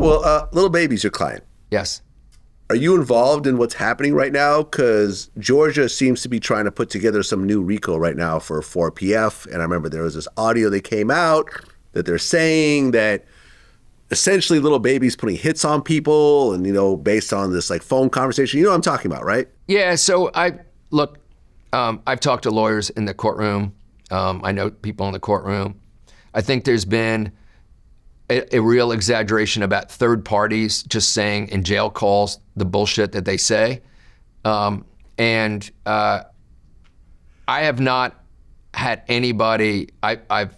Well, Lil Baby's your client. Yes. Are you involved in what's happening right now? Because Georgia seems to be trying to put together some new RICO right now for 4PF. And I remember there was this audio that came out that they're saying that essentially Lil Baby's putting hits on people and, based on this like phone conversation. You know what I'm talking about, right? Yeah, so I've talked to lawyers in the courtroom. I know people in the courtroom. I think there's been a real exaggeration about third parties just saying in jail calls the bullshit that they say. And I have not had anybody, I've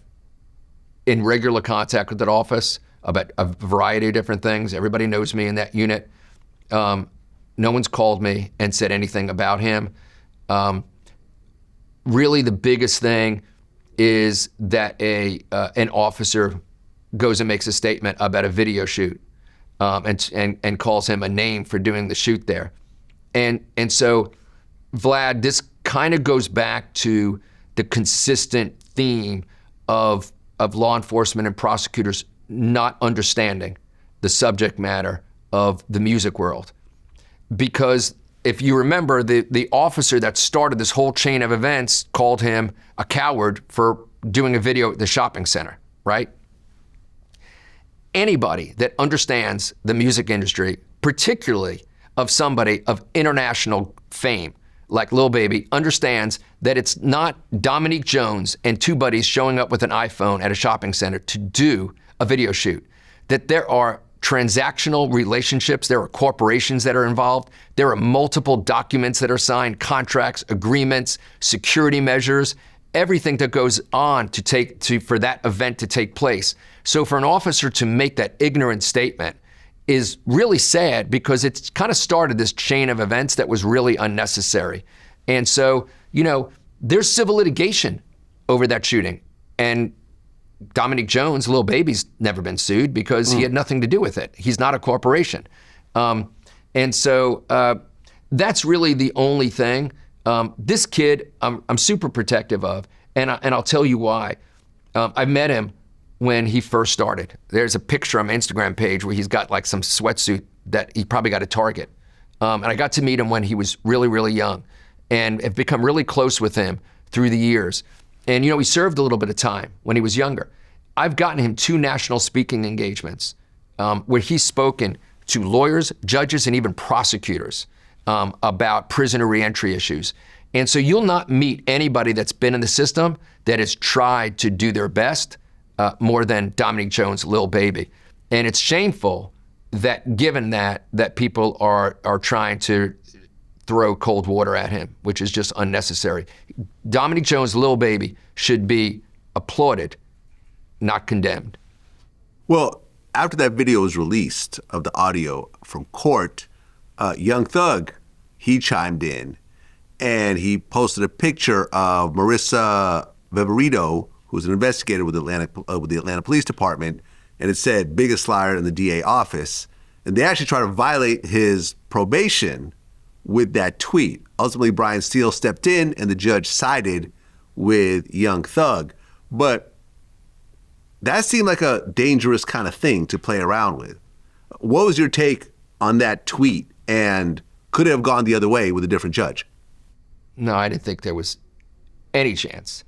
in regular contact with that office about a variety of different things. Everybody knows me in that unit. No one's called me and said anything about him. Really the biggest thing is that an officer goes and makes a statement about a video shoot and calls him a name for doing the shoot there. And so, Vlad, this kind of goes back to the consistent theme of law enforcement and prosecutors not understanding the subject matter of the music world. Because if you remember, the officer that started this whole chain of events called him a coward for doing a video at the shopping center, right? Anybody that understands the music industry, particularly of somebody of international fame like Lil Baby, understands that it's not Dominique Jones and two buddies showing up with an iPhone at a shopping center to do a video shoot, that there are transactional relationships, there are corporations that are involved, there are multiple documents that are signed, contracts, agreements, security measures, everything that goes on for that event to take place. So for an officer to make that ignorant statement is really sad because it's kind of started this chain of events that was really unnecessary. And so, there's civil litigation over that shooting. And Dominique Jones, Lil Baby's never been sued because he had nothing to do with it. He's not a corporation. And so that's really the only thing. This kid, I'm super protective of, and I'll tell you why. I met him when he first started. There's a picture on my Instagram page where he's got like some sweatsuit that he probably got at Target. And I got to meet him when he was really, really young and have become really close with him through the years. And he served a little bit of time when he was younger. I've gotten him 2 national speaking engagements where he's spoken to lawyers, judges, and even prosecutors about prisoner reentry issues. And so you'll not meet anybody that's been in the system that has tried to do their best more than Dominique Jones, Lil Baby. And it's shameful that given that people are trying to throw cold water at him, which is just unnecessary. Dominique Jones, Lil Baby should be applauded, not condemned. Well, after that video was released of the audio from court, Young Thug, he chimed in and he posted a picture of Marissa Viverito, who's an investigator with the Atlanta Police Department, and it said biggest liar in the DA office. And they actually tried to violate his probation with that tweet. Ultimately, Brian Steele stepped in and the judge sided with Young Thug. But that seemed like a dangerous kind of thing to play around with. What was your take on that tweet, and could it have gone the other way with a different judge? No, I didn't think there was any chance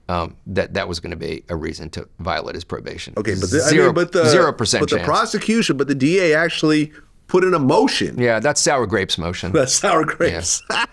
that was going to be a reason to violate his probation. Okay, but 0% but chance. The prosecution, but the DA actually put in a motion. Yeah, that's sour grapes motion. That's sour grapes. Yeah.